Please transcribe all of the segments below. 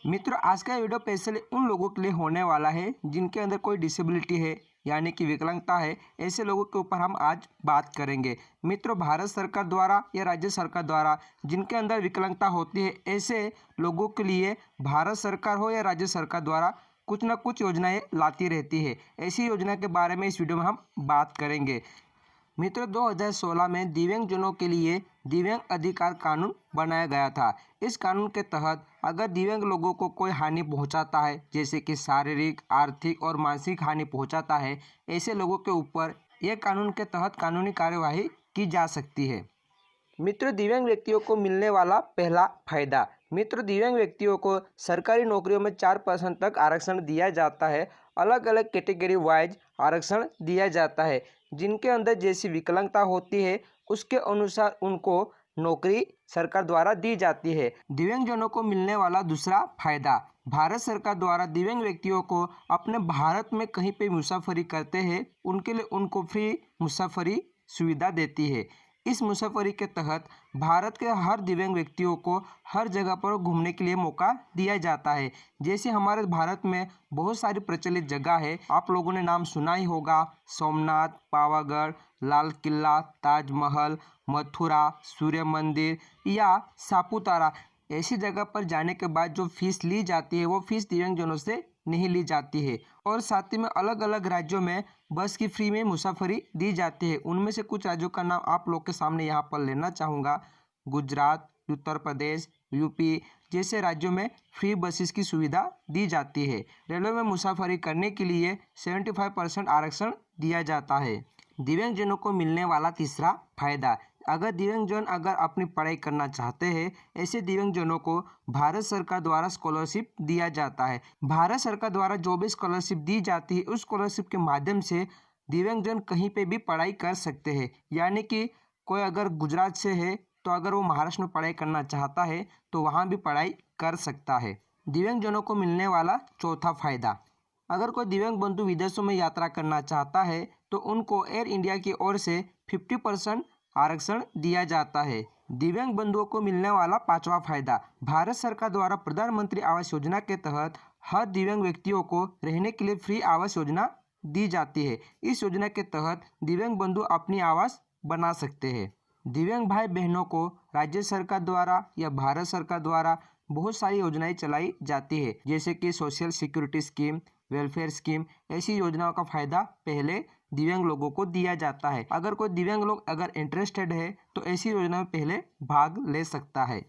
मित्रों, आज का वीडियो स्पेशली उन लोगों के लिए होने वाला है जिनके अंदर कोई डिसेबिलिटी है यानी कि विकलांगता है। ऐसे लोगों के ऊपर हम आज बात करेंगे। मित्रों, भारत सरकार द्वारा या राज्य सरकार द्वारा जिनके अंदर विकलांगता होती है, ऐसे लोगों के लिए भारत सरकार हो या राज्य सरकार द्वारा कुछ ना कुछ योजनाएं लाती रहती है। ऐसी योजना के बारे में इस वीडियो में हम बात करेंगे। मित्रों, 2016 में दिव्यांगजनों के लिए दिव्यांग अधिकार कानून बनाया गया था। इस कानून के तहत अगर दिव्यांग लोगों को कोई हानि पहुंचाता है, जैसे कि शारीरिक, आर्थिक और मानसिक हानि पहुंचाता है, ऐसे लोगों के ऊपर यह कानून के तहत कानूनी कार्यवाही की जा सकती है। मित्रों, दिव्यांग व्यक्तियों को मिलने वाला पहला फायदा। मित्रों, दिव्यांग व्यक्तियों को सरकारी नौकरियों में 4% तक आरक्षण दिया जाता है। अलग अलग कैटेगरी वाइज आरक्षण दिया जाता है। जिनके अंदर जैसी विकलांगता होती है उसके अनुसार उनको नौकरी सरकार द्वारा दी जाती है। दिव्यांगजनों को मिलने वाला दूसरा फायदा, भारत सरकार द्वारा दिव्यांग व्यक्तियों को अपने भारत में कहीं पे मुसाफरी करते हैं उनके लिए उनको फ्री मुसाफरी सुविधा देती है। इस मुसाफरी के तहत भारत के हर दिव्यांग व्यक्तियों को हर जगह पर घूमने के लिए मौका दिया जाता है। जैसे हमारे भारत में बहुत सारी प्रचलित जगह है, आप लोगों ने नाम सुना ही होगा। सोमनाथ, पावागढ़, लाल किला, ताजमहल, मथुरा, सूर्य मंदिर या सापुतारा। ऐसी जगह पर जाने के बाद जो फीस ली जाती है वो फीस दिव्यांगजनों से नहीं ली जाती है। और साथ ही में अलग अलग राज्यों में बस की फ्री में मुसाफरी दी जाती है। उनमें से कुछ राज्यों का नाम आप लोग के सामने यहाँ पर लेना चाहूँगा। गुजरात, उत्तर प्रदेश, यूपी जैसे राज्यों में फ्री बसेस की सुविधा दी जाती है। रेलवे में मुसाफरी करने के लिए 75% आरक्षण दिया जाता है। दिव्यांगजनों को मिलने वाला तीसरा फायदा, अगर दिव्यांगजन अगर अपनी पढ़ाई करना चाहते हैं, ऐसे दिव्यांगजनों को भारत सरकार द्वारा स्कॉलरशिप दिया जाता है। भारत सरकार द्वारा जो भी स्कॉलरशिप दी जाती है उस स्कॉलरशिप के माध्यम से दिव्यांगजन कहीं पे भी पढ़ाई कर सकते हैं। यानी कि कोई अगर गुजरात से है तो अगर वो महाराष्ट्र में पढ़ाई करना चाहता है तो वहाँ भी पढ़ाई कर सकता है। दिव्यांगजनों को मिलने वाला चौथा फायदा, अगर कोई दिव्यांग बंधु विदेशों में यात्रा करना चाहता है तो उनको एयर इंडिया की ओर से 50% आरक्षण दिया जाता है। दिव्यांग बंधुओं को मिलने वाला पांचवा फायदा, भारत सरकार द्वारा प्रधानमंत्री आवास योजना के तहत हर दिव्यांग व्यक्तियों को रहने के लिए फ्री आवास योजना दी जाती है। इस योजना के तहत दिव्यांग बंधु अपनी आवास बना सकते हैं। दिव्यांग भाई बहनों को राज्य सरकार द्वारा या भारत सरकार द्वारा बहुत सारी योजनाएं चलाई जाती है, जैसे कि social security scheme, welfare scheme. ऐसी योजनाओं का फायदा पहले दिव्यांग लोगों को दिया जाता है। अगर कोई दिव्यांग लोग अगर इंटरेस्टेड है तो ऐसी योजना में पहले भाग ले सकता है।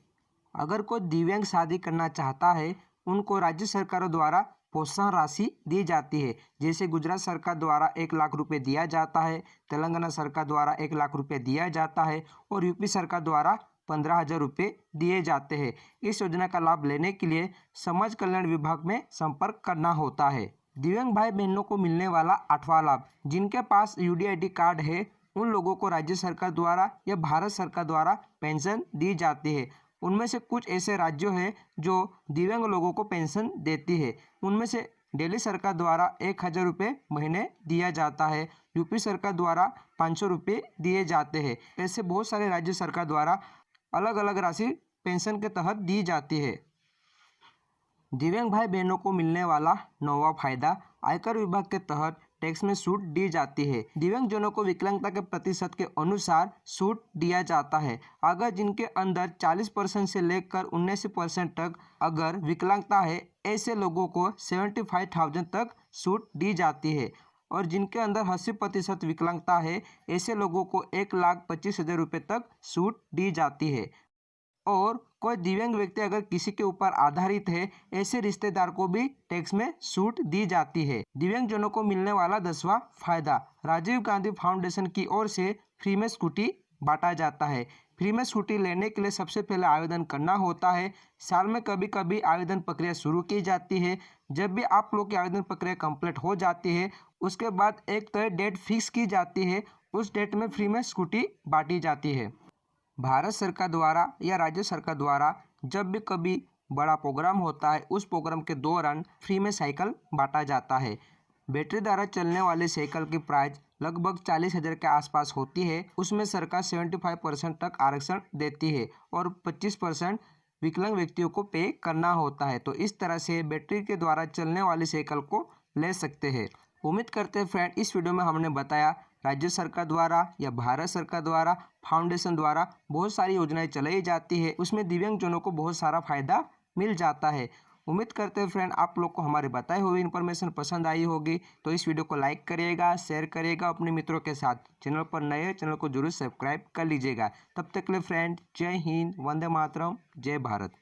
अगर कोई दिव्यांग शादी करना चाहता है उनको राज्य सरकारों द्वारा प्रोत्साहन राशि दी जाती है। जैसे गुजरात सरकार द्वारा 1 लाख रुपए दिया जाता है, तेलंगाना सरकार द्वारा 1 लाख रुपए दिया जाता है और यूपी सरकार द्वारा 15,000 रुपये दिए जाते हैं। इस योजना का लाभ लेने के लिए समाज कल्याण विभाग में संपर्क करना होता है। दिव्यांग भाई बहनों को मिलने वाला आठवां लाभ, जिनके पास यूडीआईडी कार्ड है उन लोगों को राज्य सरकार द्वारा या भारत सरकार द्वारा पेंशन दी जाती है। उनमें से कुछ ऐसे राज्यों हैं जो दिव्यांग लोगों को पेंशन देती है। उनमें से दिल्ली सरकार द्वारा 1,000 रुपये महीने दिया जाता है, यूपी सरकार द्वारा 500 रुपये दिए जाते हैं। ऐसे बहुत सारे राज्य सरकार द्वारा अलग अलग राशि पेंशन के तहत दी जाती है। दिव्यांग भाई बहनों को मिलने वाला नौवां फायदा, आयकर विभाग के तहत टैक्स में छूट दी जाती है। दिव्यांगजनों को विकलांगता के प्रतिशत के अनुसार छूट दिया जाता है। अगर जिनके अंदर 40% से लेकर 79% तक अगर विकलांगता है, ऐसे लोगों को 75,000 तक छूट दी जाती है। और जिनके अंदर 80% विकलांगता है, ऐसे लोगों को 1,25,000 रुपये तक छूट दी जाती है। और कोई दिव्यांग व्यक्ति अगर किसी के ऊपर आधारित है, ऐसे रिश्तेदार को भी टैक्स में छूट दी जाती है। दिव्यांगजनों को मिलने वाला 10वां फायदा, राजीव गांधी फाउंडेशन की ओर से फ्री में स्कूटी बांटा जाता है। फ्री में स्कूटी लेने के लिए सबसे पहले आवेदन करना होता है। साल में कभी कभी आवेदन प्रक्रिया शुरू की जाती है। जब भी आप लोग की आवेदन प्रक्रिया कंप्लीट हो जाती है उसके बाद एक तय डेट फिक्स की जाती है। उस डेट में फ्री में स्कूटी बांटी जाती है। भारत सरकार द्वारा या राज्य सरकार द्वारा जब भी कभी बड़ा प्रोग्राम होता है उस प्रोग्राम के दौरान फ्री में साइकिल बांटा जाता है। बैटरी द्वारा चलने वाली साइकिल की प्राइस लगभग 40,000 के आसपास होती है। उसमें सरकार 75% तक आरक्षण देती है और 25% विकलांग व्यक्तियों को पे करना होता है। तो इस तरह से बैटरी के द्वारा चलने वाली साइकिल को ले सकते हैं। उम्मीद करते हैं फ्रेंड इस वीडियो में हमने बताया राज्य सरकार द्वारा या भारत सरकार द्वारा फाउंडेशन द्वारा बहुत सारी योजनाएं चलाई जाती है, उसमें दिव्यांगजनों को बहुत सारा फायदा मिल जाता है। उम्मीद करते हैं फ्रेंड आप लोग को हमारे बताए हुए इन्फॉर्मेशन पसंद आई होगी। तो इस वीडियो को लाइक करिएगा, शेयर करिएगा अपने मित्रों के साथ। चैनल पर नए चैनल को जरूर सब्सक्राइब कर लीजिएगा। तब तक के लिए फ्रेंड जय हिंद, वंदे मातरम, जय भारत।